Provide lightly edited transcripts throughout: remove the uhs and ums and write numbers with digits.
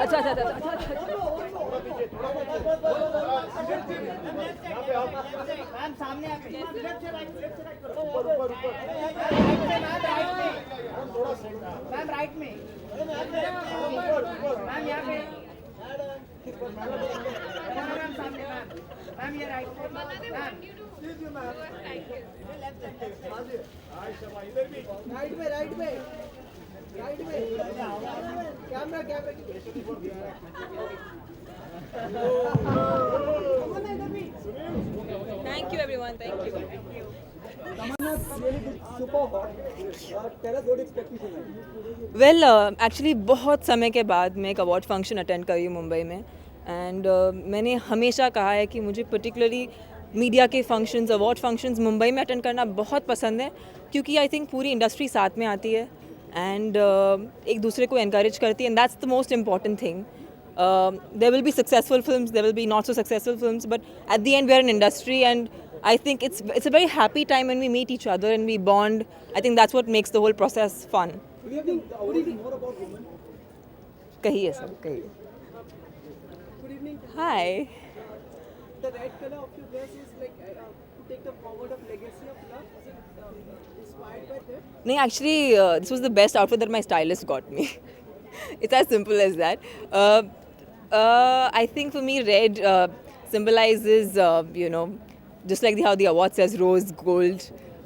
अच्छा अच्छा अच्छा अच्छा अच्छा। मैम सामने आप मैम राइट में मैम यहाँ पे मैम सामने मैम ये राइट मैम राइट में camera thank you everyone, thank you. Well actually बहुत समय के बाद मैं एक अवार्ड फंक्शन अटेंड करी हूँ मुंबई में। एंड मैंने हमेशा कहा है कि मुझे पर्टिकुलरली मीडिया के फंक्शंस, अवार्ड फंक्शंस मुंबई में अटेंड करना बहुत पसंद है, क्योंकि आई थिंक पूरी इंडस्ट्री साथ में आती है एंड एक दूसरे को encourage करती है, and that's the most important thing. There will be successful films, there will be not so successful films, but at the end we are an industry, and I think it's a very happy time when we meet each other and we bond. I think that's what makes the whole process fun. कहिए सब, कहिए. Good evening. Hi. The red color of your dress is like to take the forward of legacy of love. Is it inspired by that? No, actually, this was the best outfit that my stylist got me. It's as simple as that. I think for me, red symbolizes, just like how the award says rose, gold,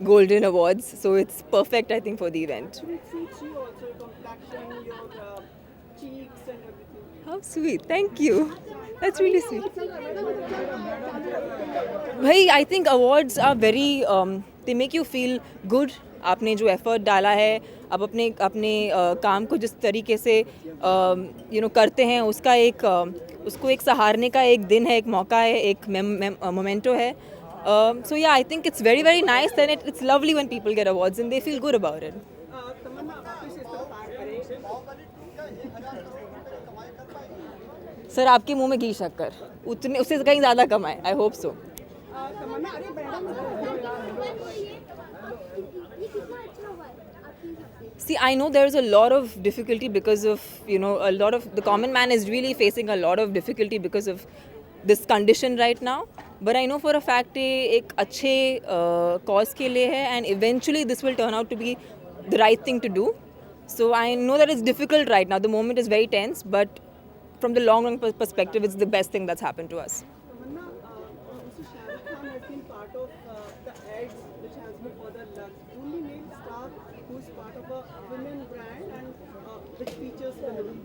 golden awards. So it's perfect, I think, for the event. It suits you also, your complexion, your cheeks and everything. How sweet. Thank you. That's really sweet. भाई, I think awards are very, they make you feel good. आपने जो effort डाला है, आप अपने काम को जिस तरीके से करते हैं, उसका उसको एक सहारने का एक दिन है, एक मौका है, एक मोमेंटो है. So yeah, I think it's very very nice, and it's lovely when people get awards and they feel good about it. तमन्ना वापस इस तरफ आ करे. सर, आपके मुंह में घी शक्कर उतने उससे कहीं ज़्यादा कमाए. I hope so. तमन्ना अरे See, I know there's a lot of difficulty because of, a lot of the common man is really facing a lot of difficulty because of this condition right now. But I know for a fact ये एक अच्छे cause के लिए है, and eventually this will turn out to be the right thing to do. So I know that it's difficult right now. The moment is very tense, but from the long run perspective, it's the best thing that's happened to us. Tamanna, Mr. Shah Rukh Khan has been part of the ads which has been for the Lux. Only male star who is part of a women brand and which features women.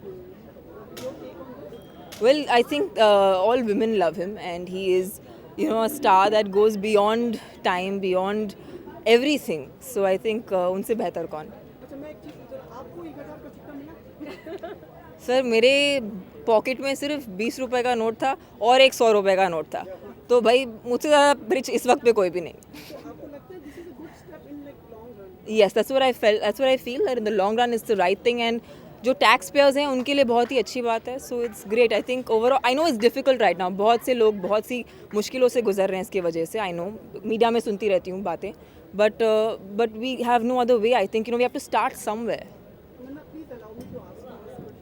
Your take on this? Well, I think all women love him, and he is, a star that goes beyond time, beyond everything. So I think उनसे बेहतर कौन. अच्छा मैं एक चीज़ पूछ रहा हूँ, आपको 1000 का सिक्का मिला? सर, मेरे पॉकेट में सिर्फ 20 रुपए का नोट था और एक 100 रुपए का नोट था. तो भाई, मुझसे ज़्यादा रिच इस वक्त पे कोई भी नहीं. तो आपको लगता है this is a good step in like long run? Yes, that's what I felt. That's what I feel, that in the long run it's the right thing, and जो टैक्स पेयर्स हैं उनके लिए बहुत ही अच्छी बात है. So it's great. I think overall, I know it's difficult right now. बहुत से लोग बहुत सी मुश्किलों से गुजर रहे हैं इसकी वजह से. आई नो, मीडिया में सुनती रहती हूँ बातें, but we have no other way. I think we have to start somewhere. Tamannaah please allow me to ask you this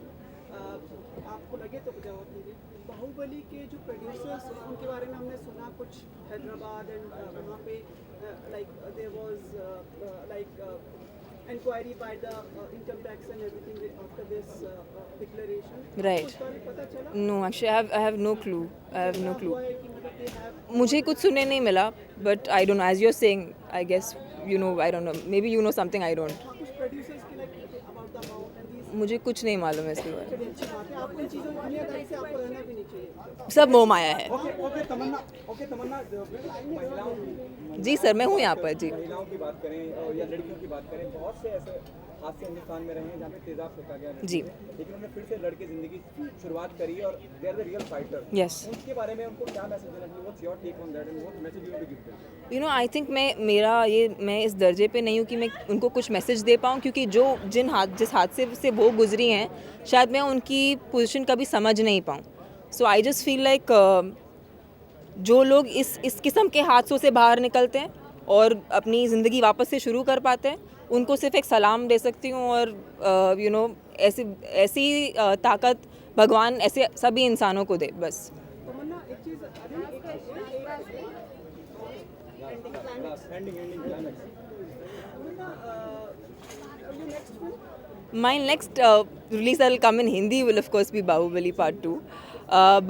question. आपको लगे तो जवाब दीजिए. बाहुबली के जो प्रोड्यूसर्स हैं उनके बारे में हमने सुना कुछ हैदराबाद एंड वहाँ पे like there was like inquiry by the income tax and everything after this declaration. Right. उसके बारे में पता चला? No, actually I have no clue. I have no clue. हुआ है कि मतलब दे हैव मुझे कुछ सुनने नहीं मिला, but I don't know. As you are saying, I guess I don't know. Maybe something I don't. कुछ प्रोड्यूसर्स की like about the amount and this. मुझे कुछ नहीं मालूम है इसके बारे में. अच्छी बात है. आपको इन चीज़ों दुनियादारी से आपको रहना भी नहीं चाहिए. सब मोह माया है. ओके तमन्ना महिलाओं जी सर, मैं हूँ यहाँ पर. जी. महिलाओं की बात करें या लड़कियों की बात करें, बहुत से ऐसे हादसे हिंदुस्तान में रहे हैं जहाँ पे तेजाब फेंका गया है. जी. लेकिन उन्होंने फिर से लड़के जिंदगी शुरुआत करी और they are the real fighter. Yes. उसके बारे में उनको क्या मैसेज देना चाहिए? What's your take on that and what message you will give them? I think मैं इस दर्जे पे नहीं हूँ कि मैं उनको कुछ मैसेज दे पाऊँ, क्योंकि जिस हादसे से वो गुजरी हैं, शायद मैं उनकी पोजीशन कभी समझ नहीं पाऊँ. सो आई जस्ट फील लाइक जो लोग इस किस्म के हादसों से बाहर निकलते हैं और अपनी ज़िंदगी वापस से शुरू कर पाते हैं, उनको सिर्फ एक सलाम दे सकती हूँ. और ऐसी ताकत भगवान ऐसे सभी इंसानों को दे बस। तमन्ना एक चीज ending climax Tamannaah your next film? My next release that will come in Hindi will of course be Bahubali Part 2.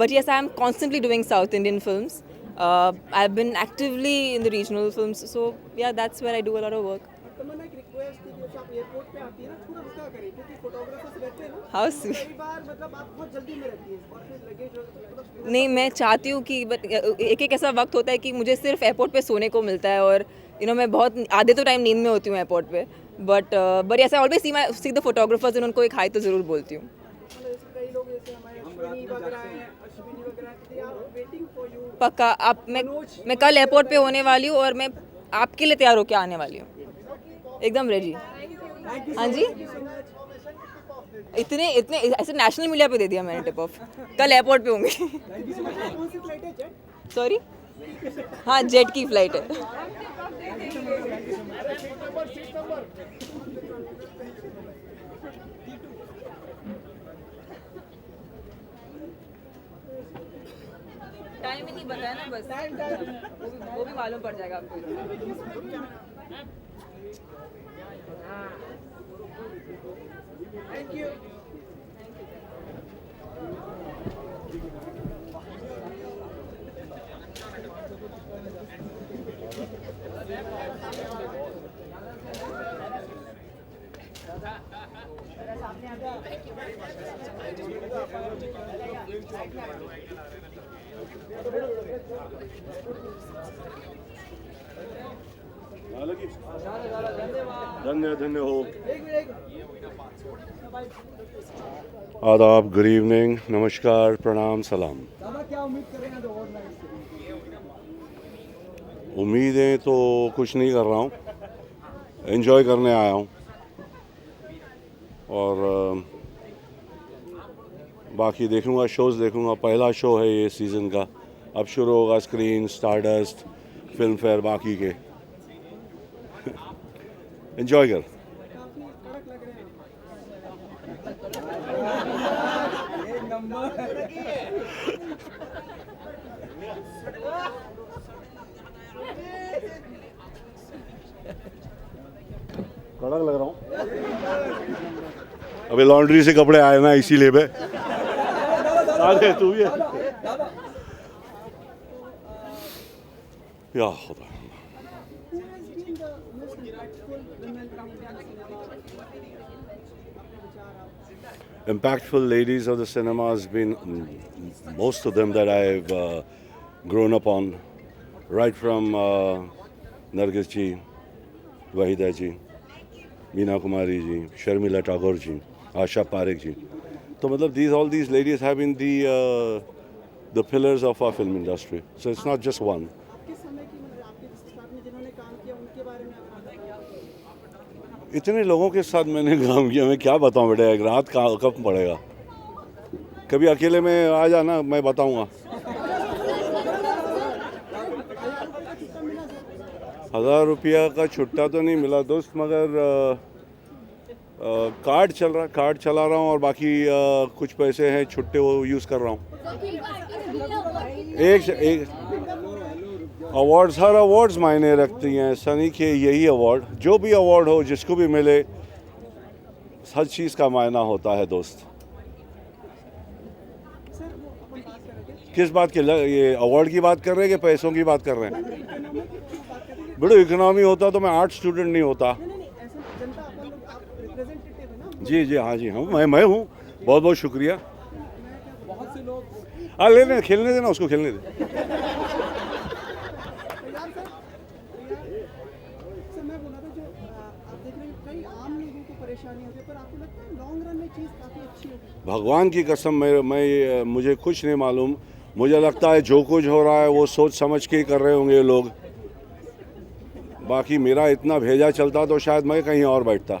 But yes, I am constantly doing South Indian films. I've been actively in the regional films, so yeah, that's where I do a lot of work. तमन्ना एक request थी कि जब आप airport पे आती है ना थोड़ा रुका करें क्योंकि फोटोग्राफर्स रहते हैं ना How sweet. कई बार मतलब आप बहुत जल्दी में रहती है और फिर लगेज मतलब नहीं, मैं चाहती हूँ कि बट एक एक ऐसा वक्त होता है कि मुझे सिर्फ एयरपोर्ट पे सोने को मिलता है और मैं बहुत आधे तो टाइम नींद में होती हूँ एयरपोर्ट पे, बट ऐसा always see the photographers and उनको एक हाई तो ज़रूर बोलती हूँ। मतलब जैसे कई लोग जैसे हमारे अश्विनी वगैरह हैं अश्विनी वगैरह हैं, they are waiting for you। पक्का आप मैं कल एयरपोर्ट पे होने वाली हूँ और मैं आपके लिए तैयार होकर आने वाली हूँ, एकदम रेडी। हाँ जी, इतने इतने ऐसे नेशनल मीडिया पे दे दिया मैंने टिप ऑफ, कल एयरपोर्ट पे होंगे। कौन सी फ्लाइट है जेट? सॉरी, हाँ जेट की फ्लाइट है। टाइम ही नहीं बताया ना बस, वो भी मालूम पड़ जाएगा आपको। Thank you. धन्य धन्य हो। आदाब, गुड इवनिंग, नमस्कार, प्रणाम, सलाम। दादा क्या उम्मीद कर रहे हैं अवार्ड नाइट से? उम्मीदें तो कुछ नहीं कर रहा हूँ, एंजॉय करने आया हूँ और बाकी देखूँगा, शोज़ देखूँगा। पहला शो है ये सीज़न का, अब शुरू होगा स्क्रीन, स्टारडस्ट, फिल्म फेयर, बाकी के। एंजॉय कर। काफी कड़क लग रहे हैं कड़क लग रहा हूँ। अभी लॉन्ड्री से कपड़े आए ना, इसीलिए मैं आ गए। तू भी है? या खुदा। Who has been the most impactful women in Indian cinema? अपने विचार आप। Impactful ladies of the cinema has been most of them that I've grown up on, right from Nargis ji, Wahida ji, Meena Kumari ji, Sharmila Tagore ji, Asha Parekh ji. So मतलब all these ladies have been the pillars of our film industry. So it's not just one. आपके समय की मतलब आपके साथ में जिन्होंने काम किया उनके बारे में अगर आप इतने लोगों के साथ मैंने काम किया, मैं क्या बताऊं बेटा, एक रात कब पड़ेगा। कभी अकेले में आ जाना, मैं बताऊंगा। 1000 रुपया का छुट्टा तो नहीं मिला दोस्त, मगर कार्ड चला रहा हूँ और बाकी कुछ पैसे हैं छुट्टे, वो यूज़ कर रहा हूँ। एक अवार्ड्स, हर अवार्ड्स मायने रखती हैं। सनी के यही अवार्ड, जो भी अवार्ड हो, जिसको भी मिले, हर चीज़ का मायना होता है दोस्त। सर वो अपन बात कर रहे थे किस बात के ये अवार्ड की बात कर रहे हैं कि पैसों की बात कर रहे हैं? इकोनॉमिक की बात कर रहे थे। बड़ो इकोनॉमी होता तो मैं आर्ट स्टूडेंट नहीं होता। नहीं ऐसा जनता अपन लोग आप रिप्रेजेंटेटिव है ना। जी जी, हाँ जी, हाँ, मैं हूँ। बहुत बहुत शुक्रिया। बहुत से लोग हाँ, लेने खेलने देना, उसको खेलने दे। सर मैं बोला था जो आप देख रहे हैं कई आम लोगों को परेशानी होती है पर आपको लगता है लॉन्ग रन में चीज़ काफ़ी अच्छी होगी? भगवान की कसम, मुझे कुछ नहीं मालूम। मुझे लगता है जो कुछ हो रहा है वो सोच समझ के ही कर रहे होंगे ये लोग। बाकी मेरा इतना भेजा चलता तो शायद मैं कहीं और बैठता।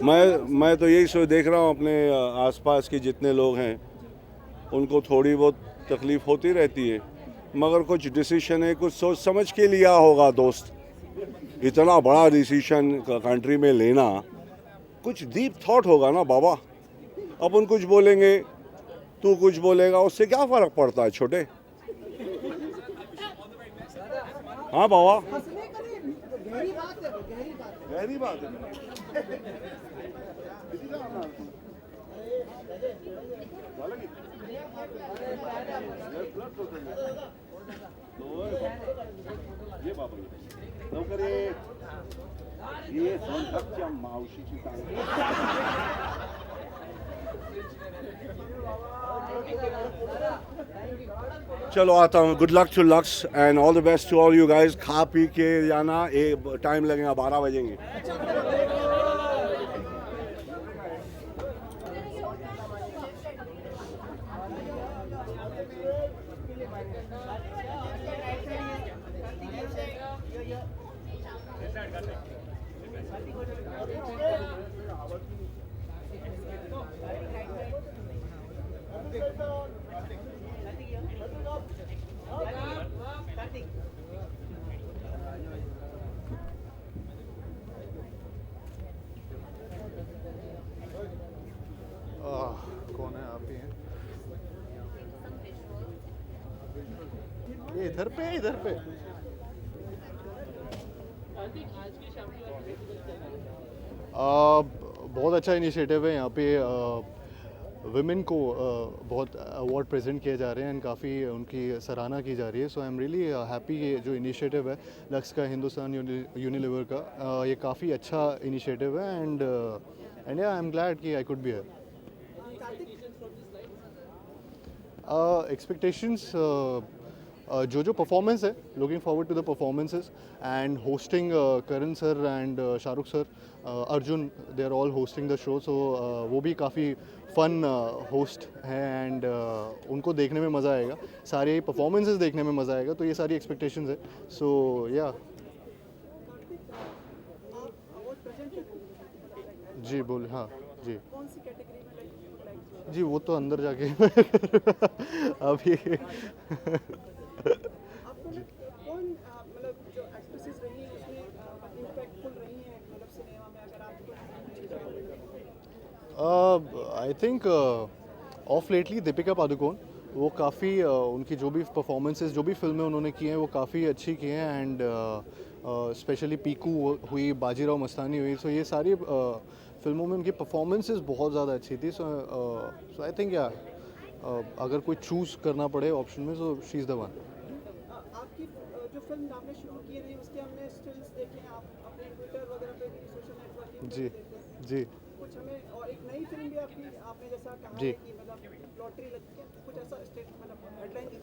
मैं तो यही देख रहा हूँ, अपने आसपास के जितने लोग हैं उनको थोड़ी बहुत तकलीफ़ होती रहती है, मगर कुछ डिसीजन है, कुछ सोच समझ के लिया होगा दोस्त। इतना बड़ा डिसीजन कंट्री में लेना, कुछ डीप थॉट होगा ना बाबा। अपन कुछ बोलेंगे, तू कुछ बोलेगा, उससे क्या फ़र्क पड़ता है छोटे। हाँ बाबा, हंसने का नहीं, गहरी बात है, गहरी बात है। गहरी बात है। ये बाबा लवकर ये सोनटकच्या मावशीची सांग. चलो आता हूँ. Good luck to lucks and all the best to all you guys. खा पी के जाना, टाइम लगेगा, 12 बजेंगे. कौन है? आप ही हैं? ये इधर पे, इधर पे. बहुत अच्छा इनिशिएटिव है यहाँ पे. विमेन को बहुत अवार्ड प्रेजेंट किए जा रहे हैं एंड काफ़ी उनकी सराहना की जा रही है. सो आई एम रियली हैप्पी. ये जो इनिशिएटिव है लक्स का, हिंदुस्तान यूनिलीवर का, ये काफ़ी अच्छा इनिशिएटिव है एंड आई एम ग्लैड कि I could be here. Expectations जो परफॉर्मेंस है, looking forward to the performances and hosting Karan sir and Shahrukh sir, Arjun, they are all hosting the show. So वो भी काफ़ी फ़न होस्ट हैं एंड उनको देखने में मज़ा आएगा, सारे परफॉर्मेंसेस देखने में मज़ा आएगा. तो ये सारी एक्सपेक्टेशंस है. सो या जी बोल. हाँ जी कौन सी कैटेगरी में लाइक जी, वो तो अंदर जाके अभी आपको ना कौन मतलब जो एक्ट्रेसेस रही हैं उसमें इम्पैक्टफुल रही हैं मतलब सिनेमा में, अगर आपको I think of lately Deepika Padukone, वो काफ़ी उनकी जो भी परफॉर्मेंसेस, जो भी फिल्में उन्होंने की हैं वो काफ़ी अच्छी की हैं एंड स्पेशली पीकू हुई, बाजीराव मस्तानी हुई. सो ये सारी फिल्मों में उनकी परफॉर्मेंसेस बहुत ज़्यादा अच्छी थी. सो आई थिंक या अगर कोई चूज़ करना पड़े ऑप्शन में, so she is the one. आपकी जो फिल्म आपने शुरू की थी उसके हमने स्टिल्स देखे हैं, आप अपने ट्विटर वगैरह पे भी, सोशल नेटवर्किंग जी जी कुछ हमें, और एक नई फिल्म भी आपकी, आपने जैसा कहा जी. है कि मतलब लॉटरी लगी है, कुछ ऐसा स्टेट मतलब हेडलाइन दी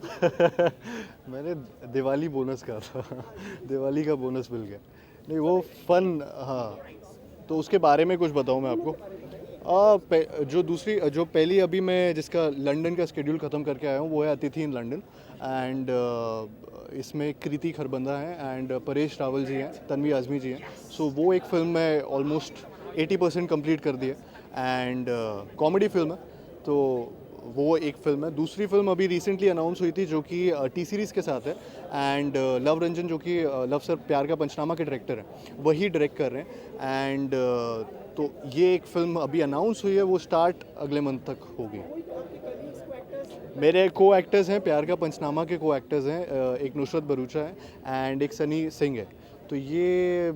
मैंने दिवाली बोनस कहा था. दिवाली का बोनस मिल गया. नहीं वो फन. हाँ, तो उसके बारे में कुछ बताऊँ मैं आपको. जो पहली अभी मैं जिसका लंदन का स्केड्यूल ख़त्म करके आया हूँ वो है अतिथि इन लंदन एंड इसमें कृति खरबंदा हैं एंड परेश रावल जी हैं, तन्वी आज़मी जी हैं. सो वो एक फ़िल्म मैं ऑलमोस्ट 80% कंप्लीट कर दी है एंड कॉमेडी फिल्म है. तो वो एक फ़िल्म है. दूसरी फिल्म अभी रिसेंटली अनाउंस हुई थी जो कि टी सीरीज़ के साथ है एंड लव रंजन, जो कि लव सर प्यार का पंचनामा के डायरेक्टर हैं, वही डायरेक्ट कर रहे हैं एंड तो ये एक फ़िल्म अभी अनाउंस हुई है, वो स्टार्ट अगले मंथ तक होगी. मेरे को एक्टर्स हैं, प्यार का पंचनामा के को एक्टर्स हैं, एक नुसरत भरूचा है एंड एक सनी सिंह है. तो ये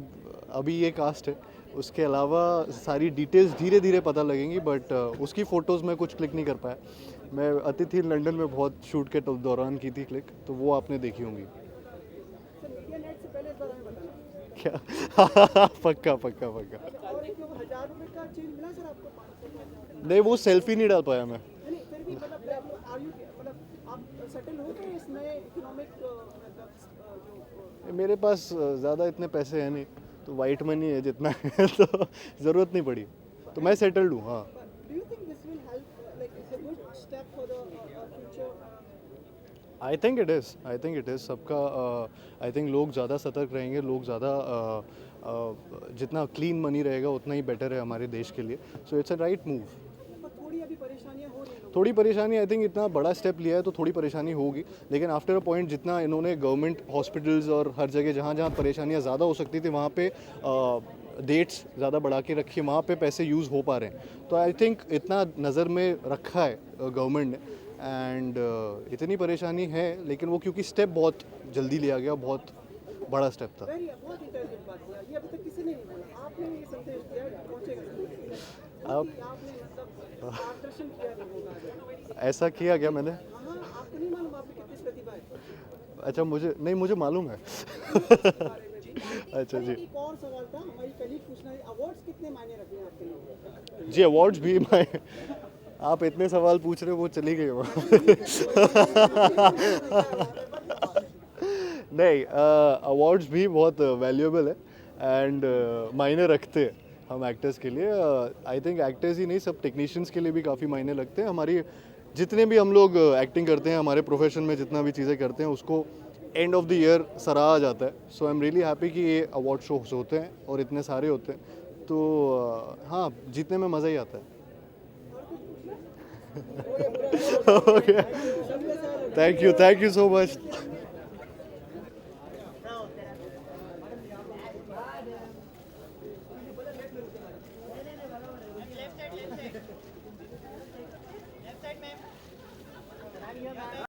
अभी ये कास्ट है. उसके अलावा सारी डिटेल्स धीरे धीरे पता लगेंगी बट उसकी फ़ोटोज़ मैं कुछ क्लिक नहीं कर पाया. मैं अतिथि इन लंदन में बहुत शूट के दौरान की थी क्लिक, तो वो आपने देखी होंगी. मीडिया नेट से पहले इस बारे में बताना. क्या? पक्का पक्का पक्का. और एक 1000 रुपये का चेंज मिला सर आपको 500 नहीं, वो सेल्फी नहीं डाल पाया मैं. नहीं फिर भी मतलब आर यू मतलब आप सेटल हो गए इस नए इकोनॉमिक जो मेरे पास ज़्यादा इतने पैसे हैं नहीं, तो वाइट मनी है जितना है तो ज़रूरत नहीं पड़ी, तो मैं सेटल्ड हूँ. हाँ. Do you think this will help, like it's a good step for the future? I think it is सबका. आई थिंक लोग ज़्यादा सतर्क रहेंगे, लोग ज़्यादा जितना क्लीन मनी रहेगा उतना ही बेटर है हमारे देश के लिए. So it's a right move. थोड़ी अभी परेशानियां हो रही हैं. थोड़ी परेशानी, आई थिंक इतना बड़ा स्टेप लिया है तो थोड़ी परेशानी होगी, लेकिन आफ्टर अ पॉइंट जितना इन्होंने गवर्नमेंट हॉस्पिटल्स और हर जगह जहाँ जहाँ परेशानियाँ ज़्यादा हो सकती थी वहाँ पे डेट्स ज़्यादा बढ़ा के रखी है, वहाँ पे पैसे यूज़ हो पा रहे हैं। तो आई थिंक इतना नज़र में रखा है गवर्नमेंट ने, एंड इतनी परेशानी है, लेकिन वो क्योंकि स्टेप बहुत जल्दी लिया गया, बहुत बड़ा स्टेप था। वेरी बहुत इंटरेस्टिंग बात किया, ये अभी तक किसी ने नहीं बोला, आपने ये संदेश दिया पहुंचेगा आप आपने मतलब मार्गदर्शन किया लोगों का। ऐसा किया क्या मैंने? हाँ, आपको नहीं मालूम आपकी कितनी प्रतिभा है अच्छा, मुझे मालूम है। अच्छा जी। एक और सवाल था हमारी कलीग पूछना है, अवार्ड्स कितने मायने रखते हैं आपके लिए? जी, अवार्ड्स भी मैं आप इतने सवाल पूछ रहे हो, वो चली गई वो। नहीं, अवार्ड्स भी बहुत वैल्यूएबल है एंड मायने रखते हैं हम एक्टर्स के लिए। आई थिंक एक्टर्स ही नहीं, सब टेक्नीशियंस के लिए भी काफ़ी मायने लगते हैं। हमारी जितने भी हम लोग एक्टिंग करते हैं, हमारे प्रोफेशन में जितना भी चीज़ें करते हैं, उसको एंड ऑफ द ईयर सराहा जाता है। सो आई एम रियली हैप्पी कि ये अवार्ड शोज होते हैं और इतने सारे होते हैं। तो हाँ, जीतने में मज़ा ही आता है। Okay, thank you so much.